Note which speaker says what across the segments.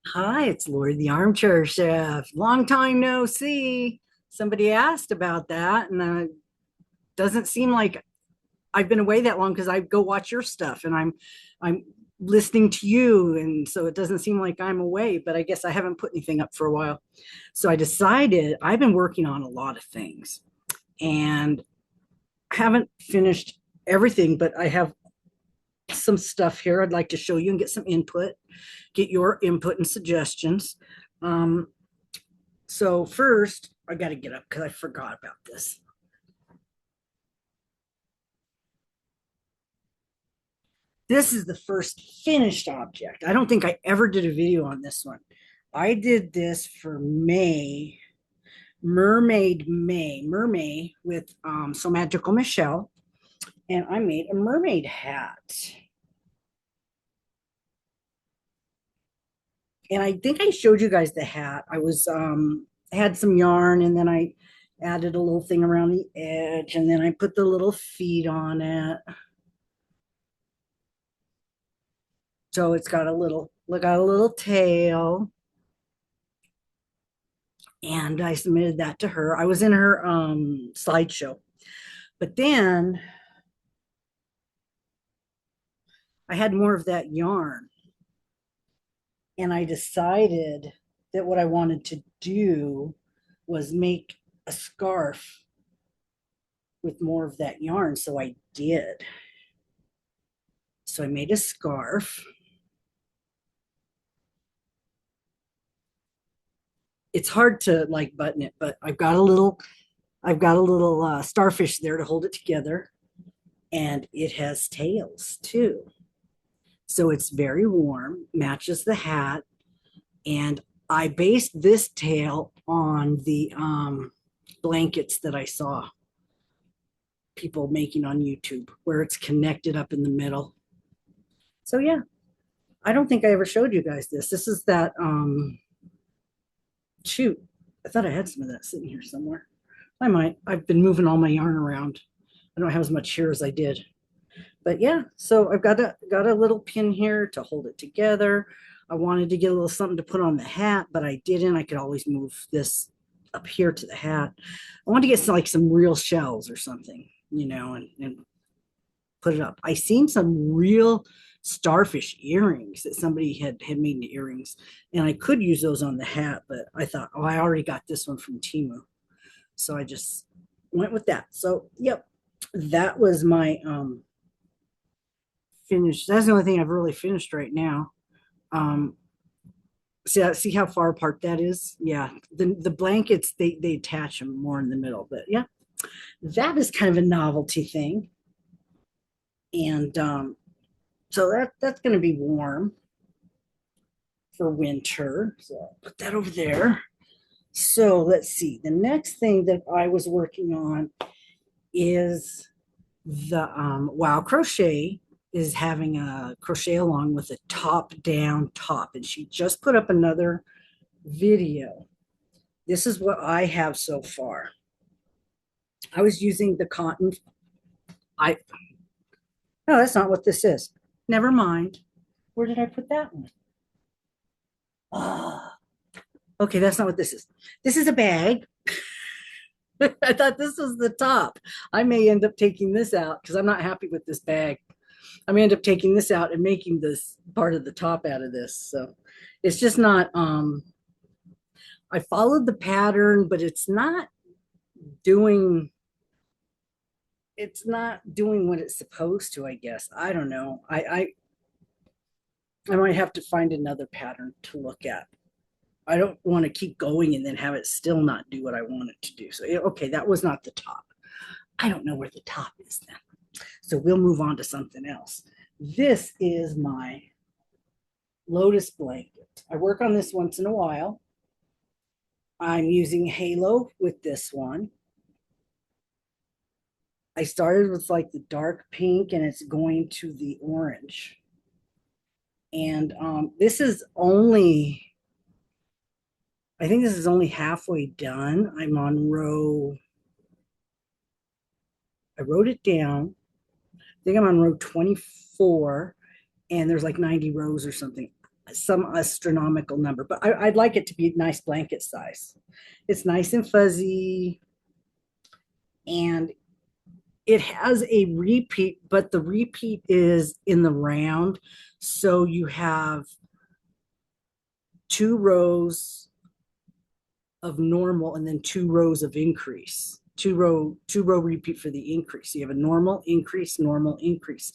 Speaker 1: Hi, it's Lori, the armchair chef. Long time no see. Somebody asked about that, and it doesn't seem like I've been away that long because I go watch your stuff, and I'm listening to you, and so it doesn't seem like I'm away. But I guess I haven't put anything up for a while, so I decided I've been working on a lot of things and haven't finished everything, but I have some stuff here I'd like to show you and get some input, get your input and suggestions. Um, So first, I got to get up because I forgot about this. This is the first finished object. I don't think I ever did a video on this one. I did this for May, Mermaid with So Magical Michelle, and I made a mermaid hat. And I think I showed you guys the hat. I had some yarn, and then I added a little thing around the edge, and then I put the little feet on it. So it's got a little, look, got a little tail. And I submitted that to her. I was in her slideshow. But then I had more of that yarn. And I decided that what I wanted to do was make a scarf with more of that yarn. So I did. So I made a scarf. It's hard to like button it, but I've got a little starfish there to hold it together, and it has tails too. So it's very warm, matches the hat. And I based this tail on the blankets that I saw people making on YouTube, where it's connected up in the middle. So yeah, I don't think I ever showed you guys this. This is that shoot. I thought I had some of that sitting here somewhere. I might. I've been moving all my yarn around. I don't have as much here as I did. But yeah, so I've got a little pin here to hold it together. I wanted to get a little something to put on the hat, but I didn't. I could always move this up here to the hat. I wanted to get some real shells or something, and put it up. I seen some real starfish earrings that somebody had made into earrings, and I could use those on the hat, but I thought, oh, I already got this one from Timu, so I just went with that. So yep, that was my finished. That's the only thing I've really finished right now. Um, see how far apart that is? Yeah, the blankets they attach them more in the middle, but yeah, that is kind of a novelty thing, and so that's going to be warm for winter. So I'll put that over there. So let's see. The next thing that I was working on is the Wow Crochet is having a crochet along with a top down top, and she just put up another video. This is what I have so far. I was using the cotton. I No, that's not what this is. Never mind. Where did I put that one? Ah, okay, that's not what this is. This is a bag. I thought this was the top. I may end up taking this out because I'm not happy with this bag. I may end up taking this out and making this part of the top out of this. So it's just not I followed the pattern, but doing doing what it's supposed to, I guess. I don't know. I might have to find another pattern to look at. I don't want to keep going and then have it still not do what I want it to do. So okay, that was not the top. I don't know where the top is then. So we'll move on to something else. This is my Lotus blanket. I work on this once in a while. I'm using Halo with this one. I started with like the dark pink, and it's going to the orange. And this is only, I think this is only halfway done. I wrote it down. I think I'm on row 24, and there's like 90 rows or something. some astronomical number, but I'd like it to be nice blanket size. It's nice and fuzzy, and it has a repeat, but the repeat is in the round. So you have 2 rows of normal and then 2 rows of increase. Two row repeat for the increase. So you have a normal, increase, normal, increase.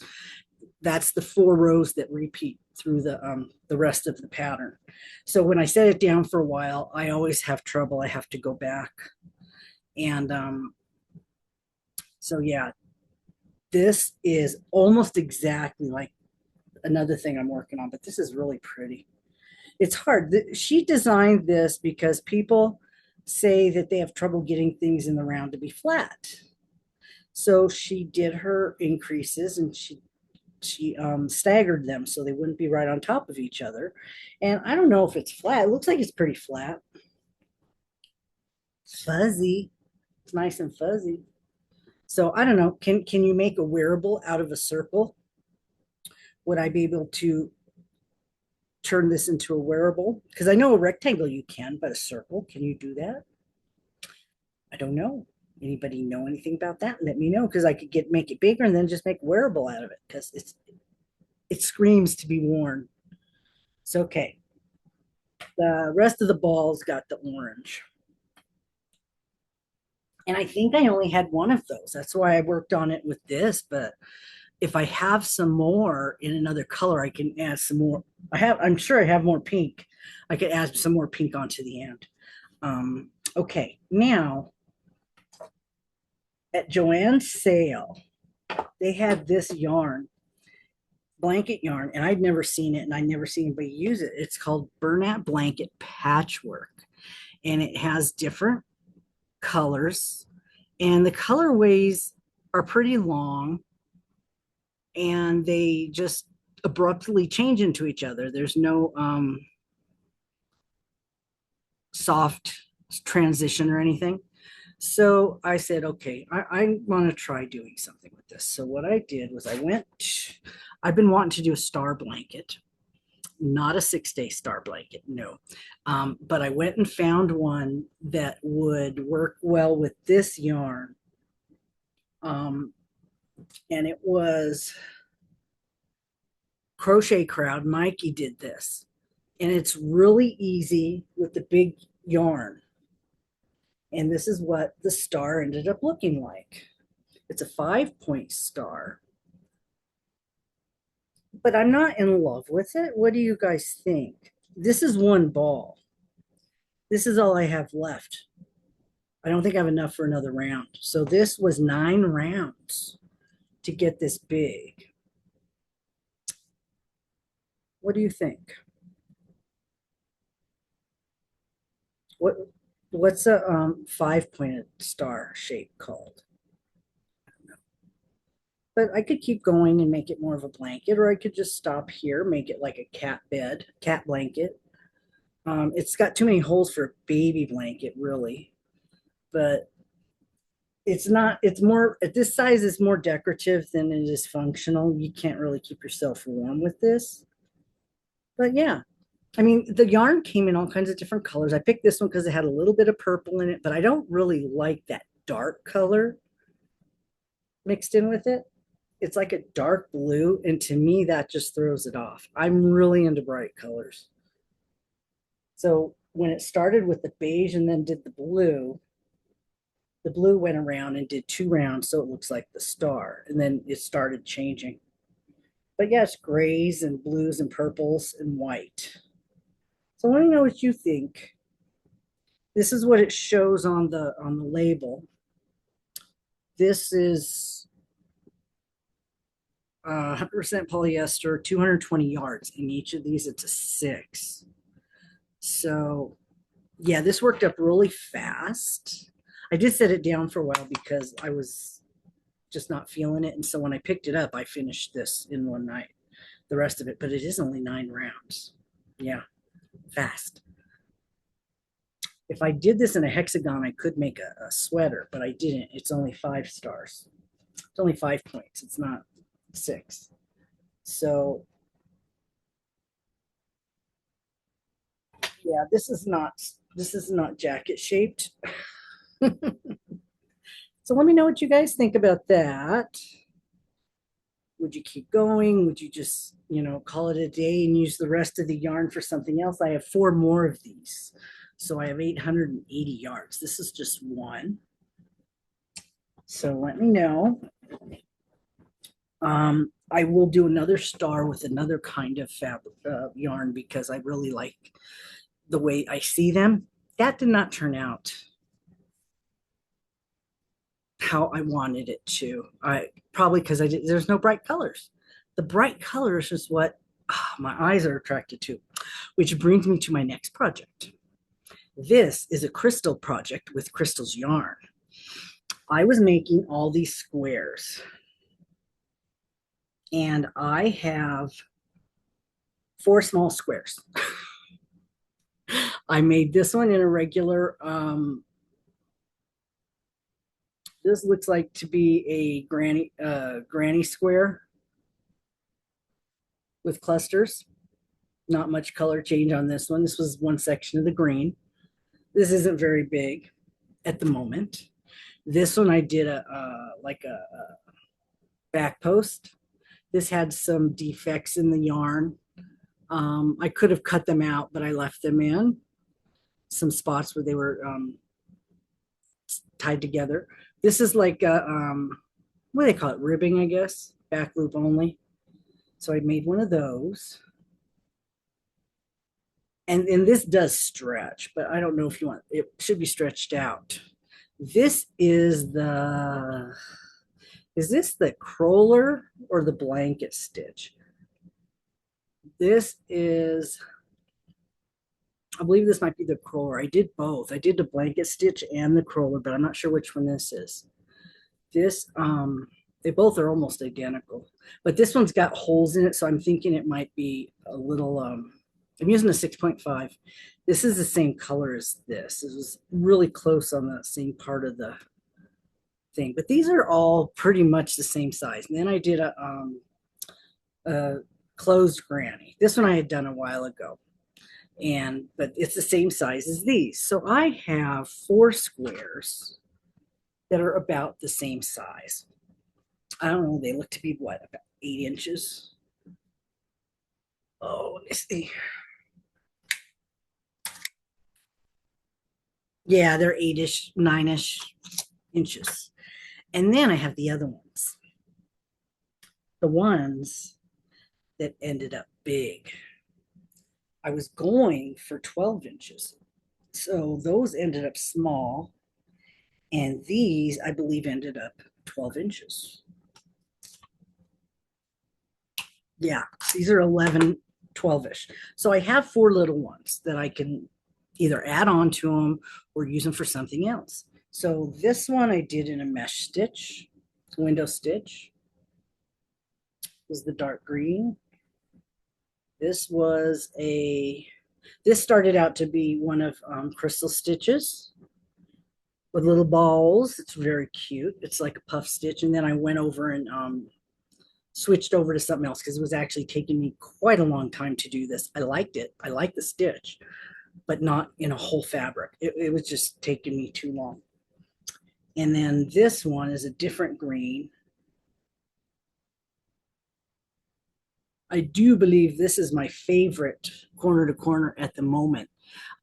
Speaker 1: That's the 4 rows that repeat through the rest of the pattern. So when I set it down for a while, I always have trouble. I have to go back. And so yeah, this is almost exactly like another thing I'm working on, but this is really pretty. It's hard. She designed this because people say that they have trouble getting things in the round to be flat. So she did her increases, and she staggered them so they wouldn't be right on top of each other. And I don't know if it's flat. It looks like it's pretty flat. Fuzzy. It's nice and fuzzy. So I don't know. Can you make a wearable out of a circle? Would I be able to turn this into a wearable? Because I know a rectangle you can, but a circle, can you do that? I don't know. Anybody know anything about that? Let me know, because I could make it bigger and then just make a wearable out of it, because it screams to be worn. It's okay. The rest of the balls got the orange. And I think I only had one of those. That's why I worked on it with this. But if I have some more in another color, I can add some more. I'm sure I have more pink. I could add some more pink onto the end. Okay, now at Joann's sale, they had this yarn, blanket yarn, and I'd never seen it, and I'd never seen anybody use it. It's called Bernat Blanket Patchwork, and it has different colors, and the colorways are pretty long, and they just abruptly change into each other. There's no soft transition or anything. So I said, okay, I want to try doing something with this. So what I did was I've been wanting to do a star blanket, not a 6-day star blanket, no. But I went and found one that would work well with this yarn. And it was Crochet Crowd. Mikey did this. And it's really easy with the big yarn. And this is what the star ended up looking like. It's a 5-point star. But I'm not in love with it. What do you guys think? This is one ball. This is all I have left. I don't think I have enough for another round. So this was 9 rounds to get this big. What do you think? What's a 5-pointed star shape called? But I could keep going and make it more of a blanket, or I could just stop here, make it like a cat blanket. It's got too many holes for a baby blanket, really. But it's not, it's more, at this size, it's more decorative than it is functional. You can't really keep yourself warm with this. But yeah, I mean, the yarn came in all kinds of different colors. I picked this one because it had a little bit of purple in it, but I don't really like that dark color mixed in with it. It's like a dark blue, and to me, that just throws it off. I'm really into bright colors. So when it started with the beige and then did the blue went around and did 2 rounds, so it looks like the star, and then it started changing. But yeah, it's grays and blues and purples and white. So let me know what you think. This is what it shows on the label. This is 100% polyester, 220 yards. In each of these, it's a 6. So yeah, this worked up really fast. I did set it down for a while because I was just not feeling it. And so when I picked it up, I finished this in one night, the rest of it, but it is only 9 rounds. Yeah, fast. If I did this in a hexagon, I could make a sweater, but I didn't. It's only 5 stars. It's only 5 points. It's not 6. So Yeah, this is not jacket shaped. So let me know what you guys think about that. Would you keep going? Would you just, call it a day and use the rest of the yarn for something else? I have 4 more of these. So I have 880 yards. This is just one. So let me know. I will do another star with another kind of fabric yarn because I really like the way I see them. That did not turn out how I wanted it to. I probably because there's no bright colors. The bright colors is what my eyes are attracted to, which brings me to my next project. This is a crystal project with crystals yarn. I was making all these squares, and I have 4 small squares. I made this one in a regular, this looks like to be a granny square with clusters. Not much color change on this one. This was one section of the green. This isn't very big at the moment. This one I did like a back post. This had some defects in the yarn. I could have cut them out, but I left them in some spots where they were tied together. This is like a, what do they call it? Ribbing, I guess. Back loop only. So I made one of those. And this does stretch, but I don't know if you want, it should be stretched out. This is this the Kroller or the blanket stitch? This is, I believe this might be the Kroller. I did both. I did the blanket stitch and the Kroller, but I'm not sure which one this is. This, they both are almost identical, but this one's got holes in it, so I'm thinking it might be a little, I'm using a 6.5. This is the same color as this. This was really close on the same part of the thing, but these are all pretty much the same size. And then I did a closed granny. This one I had done a while ago, but it's the same size as these. So I have 4 squares that are about the same size. I don't know, they look to be what, about 8 inches. Oh, let me see. Yeah, they're 8-ish, 9-ish inches. And then I have the other ones. The ones that ended up big. I was going for 12 inches. So those ended up small. And these, I believe, ended up 12 inches. Yeah, these are 11, 12-ish. So I have 4 little ones that I can either add on to them or use them for something else. So this one I did in a mesh stitch, window stitch. Is the dark green. This started out to be one of crystal stitches with little balls. It's very cute. It's like a puff stitch. And then I went over and switched over to something else because it was actually taking me quite a long time to do this. I liked it. I liked the stitch, but not in a whole fabric. It was just taking me too long. And then this one is a different green. I do believe this is my favorite corner to corner at the moment.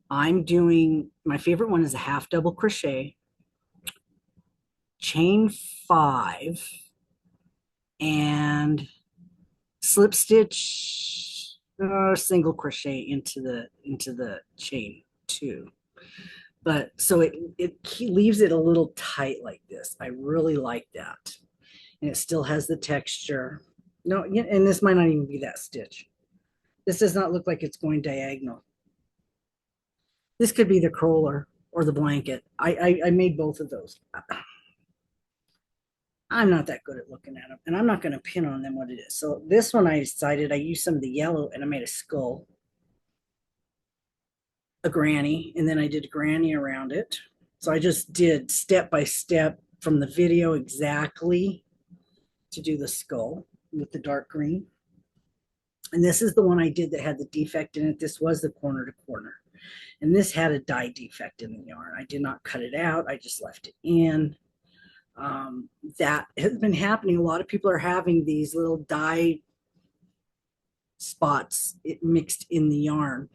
Speaker 1: I'm doing, my favorite one is a half double crochet, chain 5, and slip stitch, single crochet into the chain 2. But so it leaves it a little tight like this. I really like that. And it still has the texture. No, and this might not even be that stitch. This does not look like it's going diagonal. This could be the Kroller or the blanket. I made both of those. I'm not that good at looking at them, and I'm not going to pin on them what it is. So this one I decided I used some of the yellow, and I made a skull, a granny, and then I did a granny around it. So I just did step by step from the video exactly to do the skull with the dark green. And this is the one I did that had the defect in it. This was the corner to corner. And this had a dye defect in the yarn. I did not cut it out. I just left it in. That has been happening. A lot of people are having these little dye spots mixed in the yarn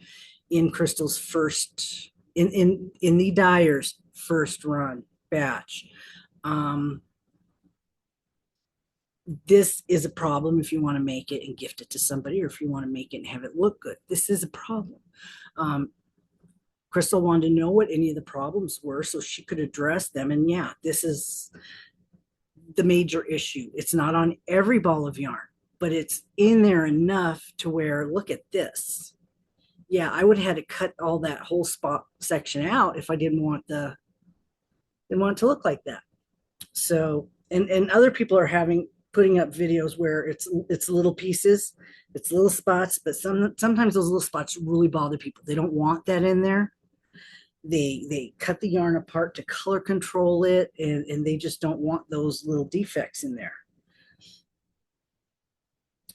Speaker 1: in Crystal's first in the dyer's first run batch. This is a problem if you want to make it and gift it to somebody, or if you want to make it and have it look good. This is a problem. Crystal wanted to know what any of the problems were so she could address them. And yeah, this is the major issue. It's not on every ball of yarn, but it's in there enough to where, look at this. Yeah, I would have had to cut all that whole spot section out if I didn't want it to look like that. So, and other people are putting up videos where it's little pieces, it's little spots, but sometimes those little spots really bother people. They don't want that in there. They cut the yarn apart to color control it, and they just don't want those little defects in there.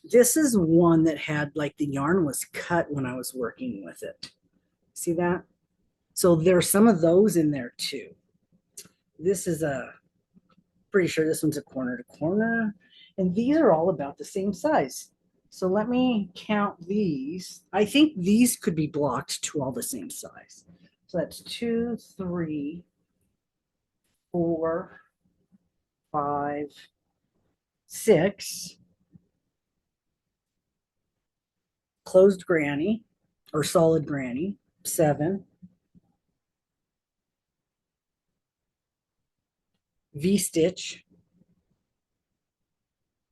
Speaker 1: This is one that had, like, the yarn was cut when I was working with it. See that? So there's some of those in there too. This is pretty sure this one's a corner to corner, and these are all about the same size. So let me count these. I think these could be blocked to all the same size. So that's 2, 3, 4, 5, 6. Closed granny or solid granny, 7. V-stitch,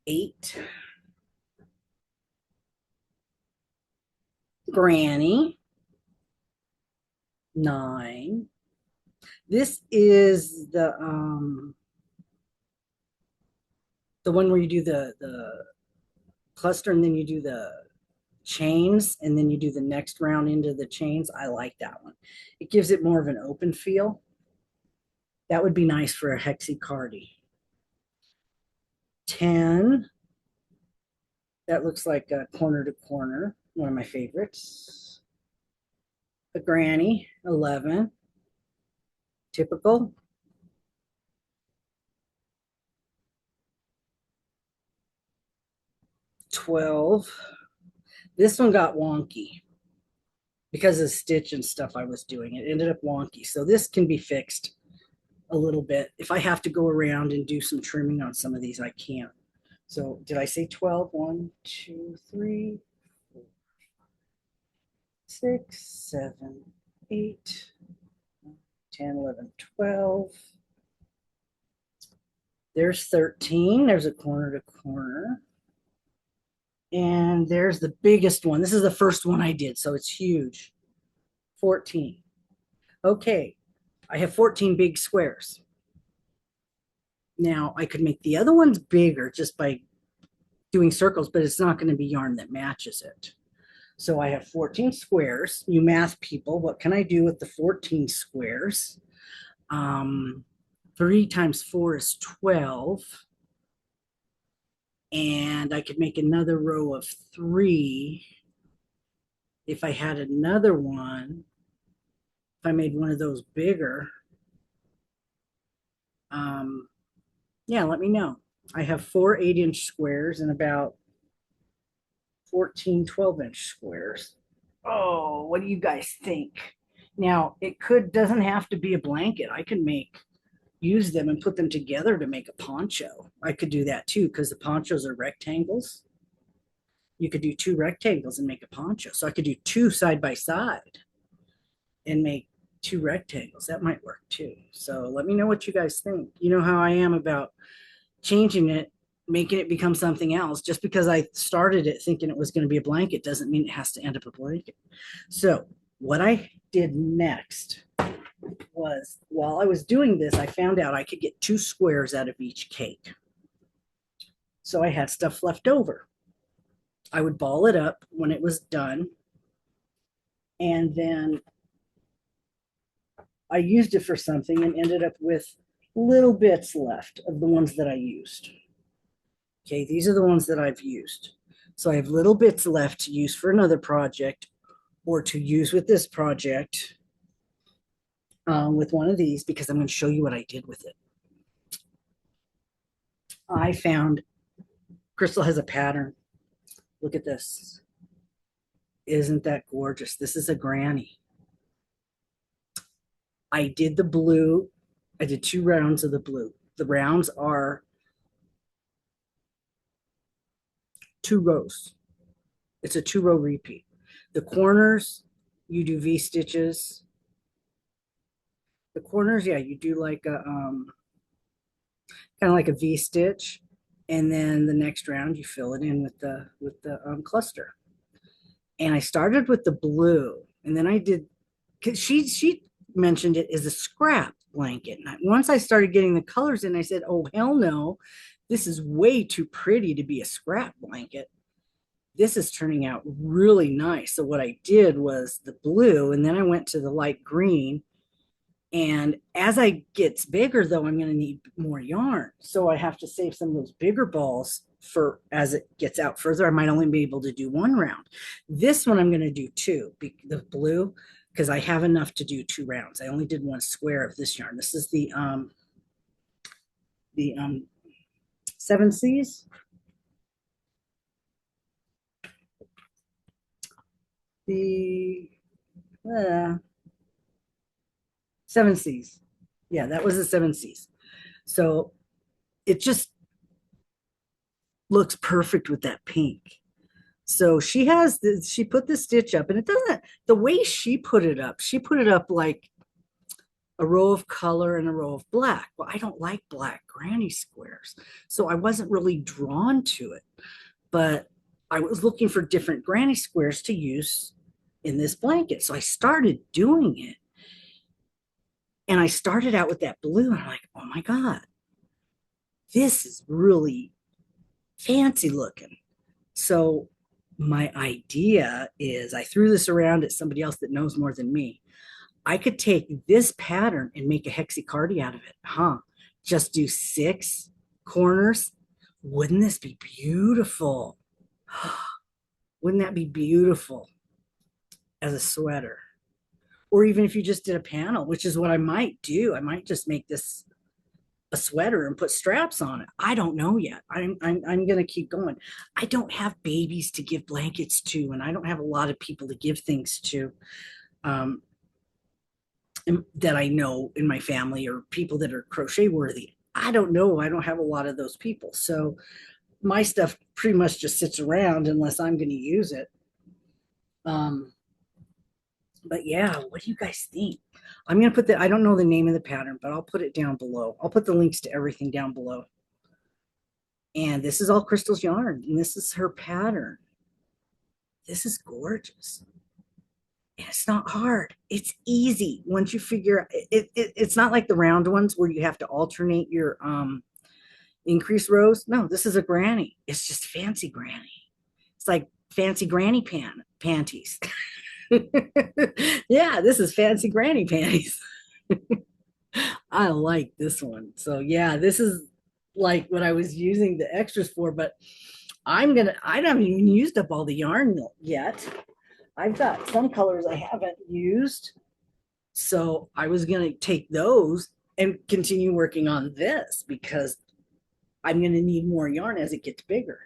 Speaker 1: 8. Granny, 9. This is the one where you do the cluster and then you do the chains and then you do the next round into the chains. I like that one. It gives it more of an open feel. That would be nice for a hexie cardi. 10. That looks like a corner to corner, one of my favorites. A granny, 11. Typical. 12. This one got wonky because of stitch and stuff I was doing. It ended up wonky. So this can be fixed a little bit. If I have to go around and do some trimming on some of these, I can. So did I say 12? 1, 2, 3, 4, 6, 7, 8, 10, 11, 12. There's 13. There's a corner to corner. And there's the biggest one. This is the first one I did, so it's huge. 14. Okay, I have 14 big squares. Now, I could make the other ones bigger just by doing circles, but it's not going to be yarn that matches it. So I have 14 squares. You math people, what can I do with the 14 squares? 3 times 4 is 12. And I could make another row of 3 if I had another one. If I made one of those bigger, yeah, let me know. I have 4 8-inch squares and about 14 12-inch squares. Oh, what do you guys think? Now, it doesn't have to be a blanket. I can use them and put them together to make a poncho. I could do that too, because the ponchos are rectangles. You could do 2 rectangles and make a poncho. So I could do 2 side by side and make 2 rectangles. That might work too. So let me know what you guys think. You know how I am about changing it, making it become something else. Just because I started it thinking it was going to be a blanket doesn't mean it has to end up a blanket. So what I did next was, while I was doing this, I found out I could get 2 squares out of each cake. So I had stuff left over. I would ball it up when it was done, and then I used it for something and ended up with little bits left of the ones that I used. Okay, these are the ones that I've used. So I have little bits left to use for another project, or to use with this project with one of these, because I'm going to show you what I did with it. I found Crystal has a pattern. Look at this. Isn't that gorgeous? This is a granny. I did the blue. I did 2 rounds of the blue. The rounds are 2 rows. It's a 2-row repeat. The corners, you do V stitches. The corners, yeah, you do like a kind of like a V stitch, and then the next round you fill it in with the cluster. And I started with the blue, and then I did, because she mentioned it as a scrap blanket. And once I started getting the colors in, I said, oh hell no, this is way too pretty to be a scrap blanket. This is turning out really nice. So what I did was the blue, and then I went to the light green. And as I gets bigger, though, I'm going to need more yarn. So I have to save some of those bigger balls for as it gets out further. I might only be able to do 1 round. This one I'm going to do 2, the blue, because I have enough to do 2 rounds. I only did 1 square of this yarn. This is the 7 C's. The 7 C's. Yeah, that was the 7 C's. So it just looks perfect with that pink. So she put the stitch up, and it doesn't, the way she put it up like a row of color and a row of black. Well, I don't like black granny squares, so I wasn't really drawn to it, but I was looking for different granny squares to use in this blanket. So I started doing it, and I started out with that blue, and I'm like, oh my God, this is really fancy looking. So my idea is, I threw this around at somebody else that knows more than me. I could take this pattern and make a hexacardi out of it, huh? Just do 6 corners. Wouldn't this be beautiful? Wouldn't that be beautiful as a sweater? Or even if you just did a panel, which is what I might do. I might just make this a sweater and put straps on it. I don't know yet. I'm going to keep going. I don't have babies to give blankets to, and I don't have a lot of people to give things to that I know in my family, or people that are crochet worthy. I don't know. I don't have a lot of those people. So my stuff pretty much just sits around unless I'm going to use it. But yeah, what do you guys think? I'm going to put I don't know the name of the pattern, but I'll put it down below. I'll put the links to everything down below. And this is all Crystal's yarn, and this is her pattern. This is gorgeous. And it's not hard. It's easy once you figure it's not like the round ones where you have to alternate your increase rows. No, this is a granny. It's just fancy granny. It's like fancy granny panties. Yeah, this is fancy granny panties. I like this one. So yeah, this is like what I was using the extras for, but I haven't even used up all the yarn yet. I've got some colors I haven't used. So I was going to take those and continue working on this, because I'm going to need more yarn as it gets bigger.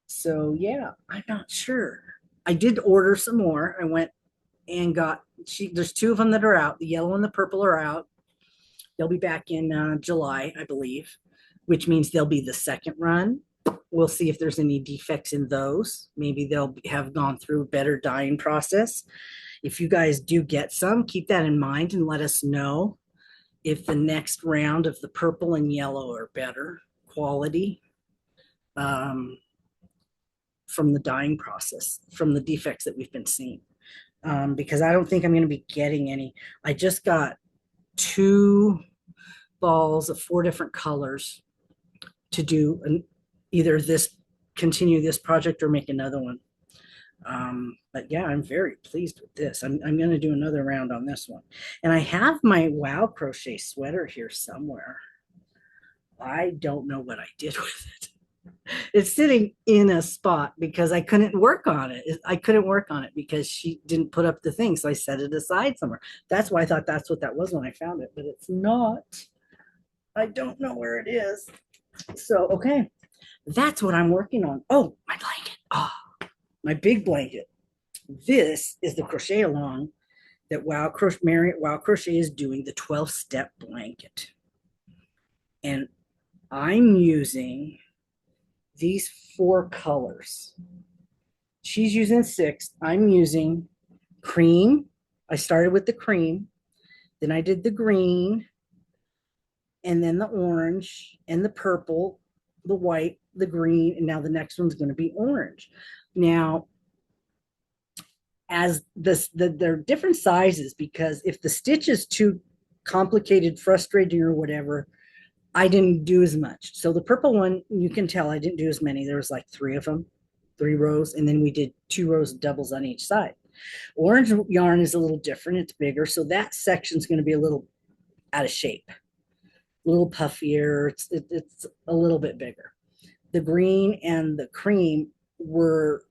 Speaker 1: So yeah, I'm not sure. I did order some more. I went and got, there's 2 of them that are out. The yellow and the purple are out. They'll be back in July, I believe, which means they'll be the second run. We'll see if there's any defects in those. Maybe they'll have gone through a better dyeing process. If you guys do get some, keep that in mind and let us know if the next round of the purple and yellow are better quality from the dyeing process, from the defects that we've been seeing. Because I don't think I'm going to be getting any. I just got 2 balls of 4 different colors to do either continue this project or make another one. But yeah, I'm very pleased with this. I'm going to do another round on this one. And I have my Wow Crochet sweater here somewhere. I don't know what I did with it. It's sitting in a spot because I couldn't work on it. I couldn't work on it because she didn't put up the thing. So I set it aside somewhere. That's why I thought that's what that was when I found it, but it's not. I don't know where it is. So, okay, that's what I'm working on. Oh, my blanket. Oh, my big blanket. This is the crochet along that Wow Crochet is doing the 12-step blanket. And I'm using these 4 colors. She's using 6. I'm using cream. I started with the cream, then I did the green, and then the orange, and the purple, the white, the green, and now the next one's going to be orange. Now, as they're different sizes because if the stitch is too complicated, frustrating, or whatever, I didn't do as much. So the purple one, you can tell I didn't do as many. There was like 3 of them, 3 rows, and then we did 2 rows of doubles on each side. Orange yarn is a little different. It's bigger, so that section's going to be a little out of shape, a little puffier. It's a little bit bigger. The green and the cream were,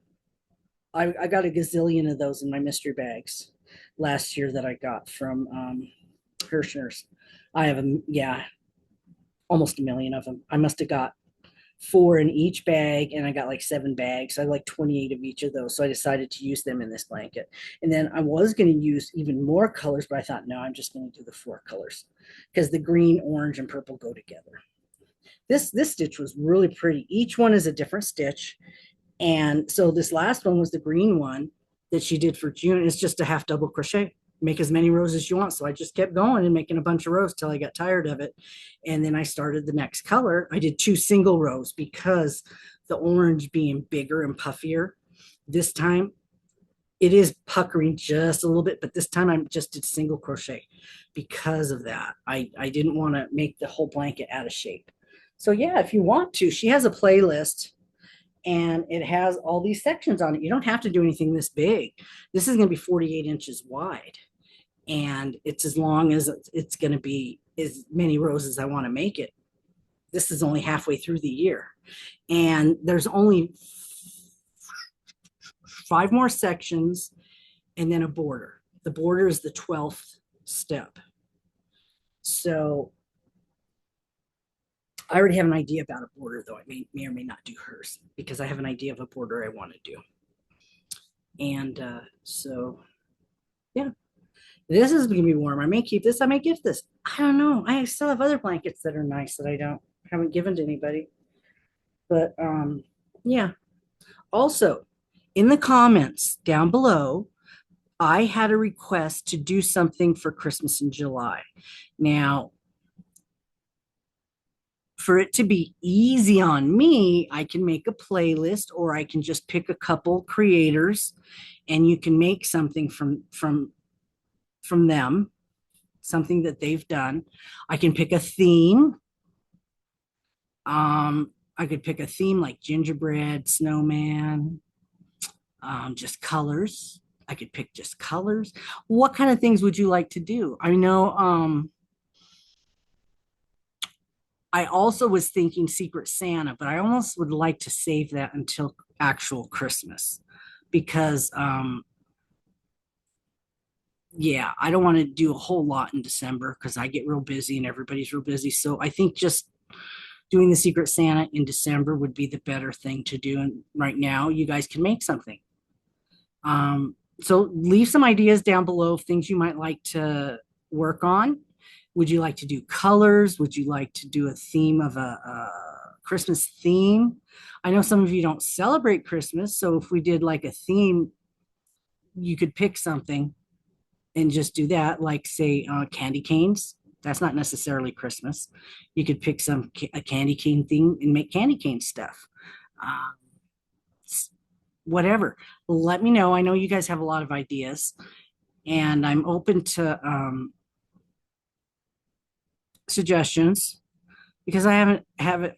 Speaker 1: I got a gazillion of those in my mystery bags last year that I got from Hirschner's. I have yeah, almost a million of them. I must have got 4 in each bag, and I got like 7 bags. I had like 28 of each of those. So I decided to use them in this blanket. And then I was going to use even more colors, but I thought, no, I'm just going to do the 4 colors because the green, orange, and purple go together. This stitch was really pretty. Each one is a different stitch. And so this last one was the green one that she did for June. It's just a half double crochet. Make as many rows as you want. So I just kept going and making a bunch of rows till I got tired of it. And then I started the next color. I did 2 single rows because the orange being bigger and puffier. This time it is puckering just a little bit, but this time I just did single crochet because of that. I didn't want to make the whole blanket out of shape. So yeah, if you want to, she has a playlist and it has all these sections on it. You don't have to do anything this big. This is going to be 48 inches wide, and it's as long as it's going to be as many rows as I want to make it. This is only halfway through the year, and there's only 5 more sections and then a border. The border is the 12th step. So I already have an idea about a border, though I may or may not do hers because I have an idea of a border I want to do. And so, yeah, this is going to be warm. I may keep this. I may gift this. I don't know. I still have other blankets that are nice that I haven't given to anybody. But yeah. Also, in the comments down below, I had a request to do something for Christmas in July. Now, for it to be easy on me, I can make a playlist or I can just pick a couple creators and you can make something from them, something that they've done. I can pick a theme. I could pick a theme like gingerbread, snowman, just colors. I could pick just colors. What kind of things would you like to do? I know I also was thinking Secret Santa, but I almost would like to save that until actual Christmas because yeah, I don't want to do a whole lot in December because I get real busy and everybody's real busy. So I think just doing the Secret Santa in December would be the better thing to do. And right now, you guys can make something. So leave some ideas down below of things you might like to work on. Would you like to do colors? Would you like to do a theme of a Christmas theme? I know some of you don't celebrate Christmas, so if we did like a theme, you could pick something and just do that, like say candy canes. That's not necessarily Christmas. You could pick a candy cane theme and make candy cane stuff. Uh, Whatever. Let me know. I know you guys have a lot of ideas, and I'm open to suggestions because I haven't have it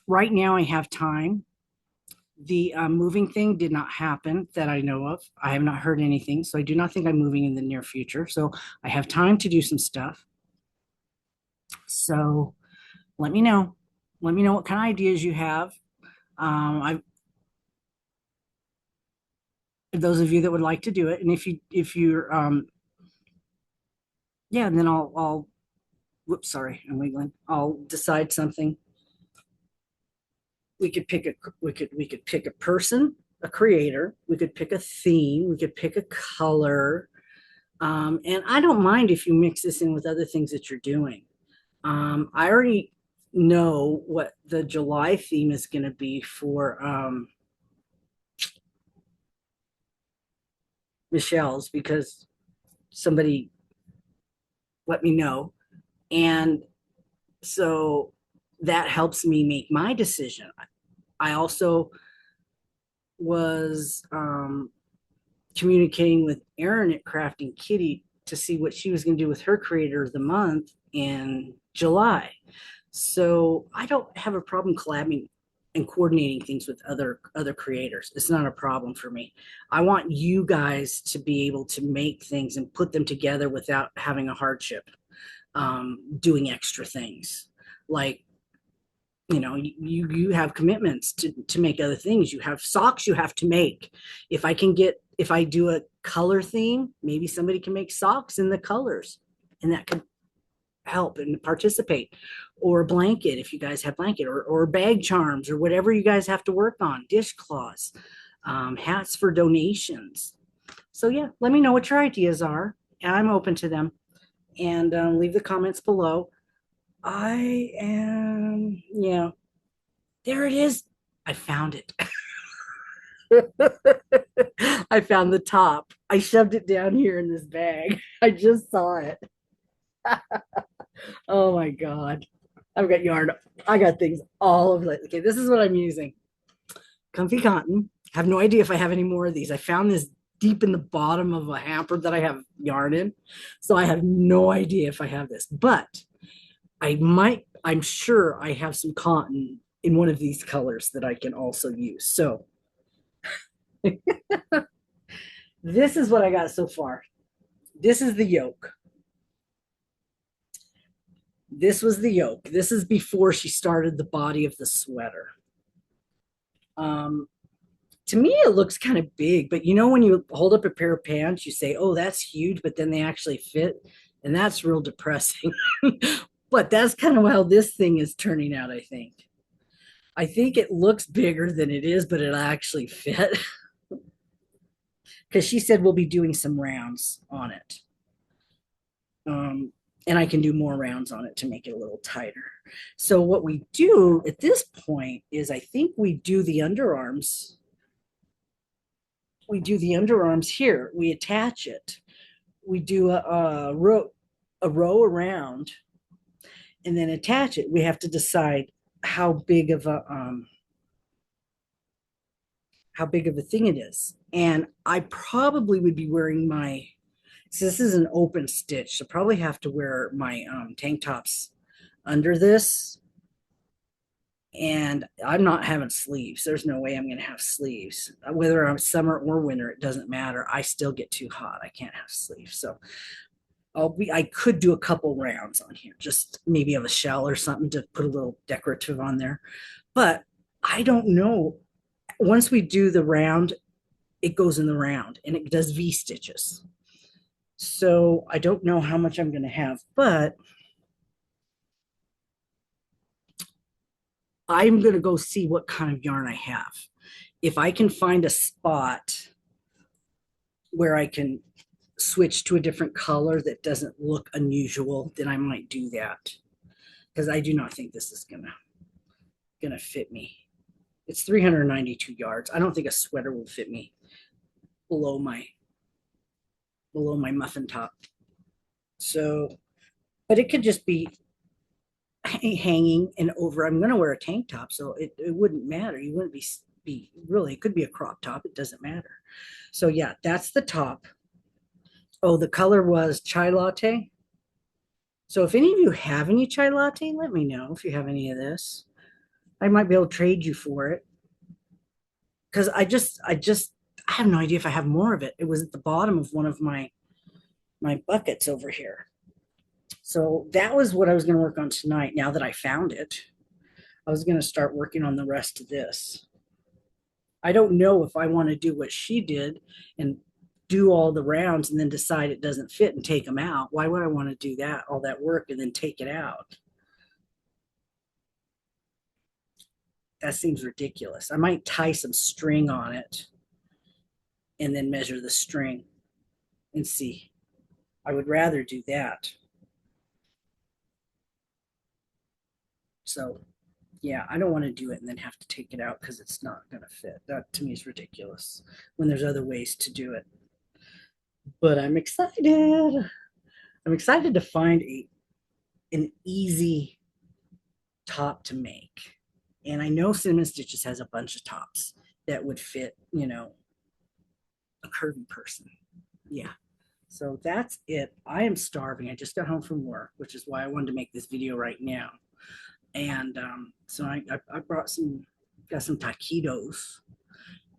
Speaker 1: right now. I have time. The moving thing did not happen that I know of. I have not heard anything, so I do not think I'm moving in the near future. So I have time to do some stuff. So let me know. let me know what kind of ideas you have. I those of you that would like to do it, and if you're yeah, and then I'll whoops, sorry, I'm wiggling. I'll decide something. We could pick a person, a creator. We could pick a theme. We could pick a color. And I don't mind if you mix this in with other things that you're doing. I already know what the July theme is going to be for Michelle's because somebody let me know. And so that helps me make my decision. I also was communicating with Erin at Crafting Kitty to see what she was going to do with her creator of the month in July. So I don't have a problem collabing and coordinating things with other creators. It's not a problem for me. I want you guys to be able to make things and put them together without having a hardship, doing extra things. Like, you have commitments to make other things. You have socks you have to make. If I do a color theme, maybe somebody can make socks in the colors, and that could help and participate. Or a blanket if you guys have blanket, or bag charms, or whatever you guys have to work on, dishcloths, hats for donations. So yeah, let me know what your ideas are, and I'm open to them. And leave the comments below. I am, yeah, there it is. I found it. I found the top. I shoved it down here in this bag. I just saw it. Oh my God. I've got yarn. I got things all over it. Okay, this is what I'm using. Comfy cotton. I have no idea if I have any more of these. I found this deep in the bottom of a hamper that I have yarn in. So I have no idea if I have this, but I'm sure I have some cotton in one of these colors that I can also use. So this is what I got so far. This is the yoke. This was the yoke. This is before she started the body of the sweater. Um, to me, it looks kind of big, but when you hold up a pair of pants, you say, oh, that's huge, but then they actually fit. And that's real depressing. But that's kind of how this thing is turning out, I think. I think it looks bigger than it is, but it'll actually fit. Because she said we'll be doing some rounds on it. And I can do more rounds on it to make it a little tighter. So what we do at this point is I think we do the underarms. We do the underarms here. We attach it. We do a row around and then attach it. We have to decide how big of a thing it is. And I probably would be wearing so this is an open stitch, so probably have to wear my tank tops under this. And I'm not having sleeves. There's no way I'm going to have sleeves. Whether I'm summer or winter, it doesn't matter. I still get too hot. I can't have sleeves. So I could do a couple rounds on here, just maybe of a shell or something to put a little decorative on there. But I don't know. Once we do the round, it goes in the round and it does V stitches. So I don't know how much I'm going to have, but I'm going to go see what kind of yarn I have. If I can find a spot where I can switch to a different color that doesn't look unusual, then I might do that. Because I do not think this is gonna fit me. It's 392 yards. I don't think a sweater will fit me below my muffin top. So, but it could just be hanging and over. I'm gonna wear a tank top, so it wouldn't matter. You wouldn't be really. It could be a crop top. It doesn't matter. So yeah, that's the top. Oh, the color was chai latte. So if any of you have any chai latte, let me know if you have any of this. I might be able to trade you for it. Because I have no idea if I have more of it. It was at the bottom of one of my buckets over here. So that was what I was going to work on tonight now that I found it. I was going to start working on the rest of this. I don't know if I want to do what she did and do all the rounds and then decide it doesn't fit and take them out. Why would I want to do that, all that work, and then take it out? That seems ridiculous. I might tie some string on it and then measure the string and see. I would rather do that. So, yeah, I don't want to do it and then have to take it out because it's not going to fit. That to me is ridiculous when there's other ways to do it. But I'm excited. I'm excited to find an easy top to make. And I know Cinnamon Stitches has a bunch of tops that would fit, a curvy person. Yeah. So that's it. I am starving. I just got home from work, which is why I wanted to make this video right now. And so I got some taquitos.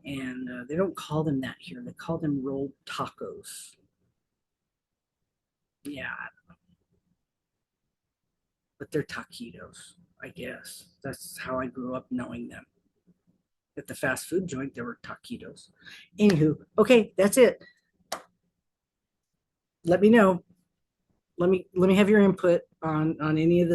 Speaker 1: And they don't call them that here. They call them rolled tacos. Yeah, but they're taquitos, I guess. That's how I grew up knowing them. At the fast food joint, there were taquitos. Anywho, okay, that's it. Let me know. Let me have your input on any of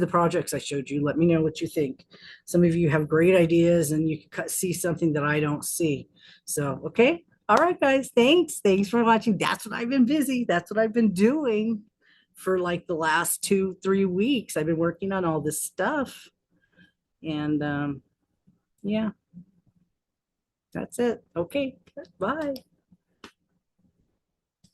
Speaker 1: the projects I showed you. Let me know what you think. Some of you have great ideas and you can see something that I don't see. So, okay. All right, guys. Thanks. Thanks for watching. That's what I've been busy. That's what I've been doing for like the last 2-3 weeks. I've been working on all this stuff. And yeah, that's it. Okay. Bye.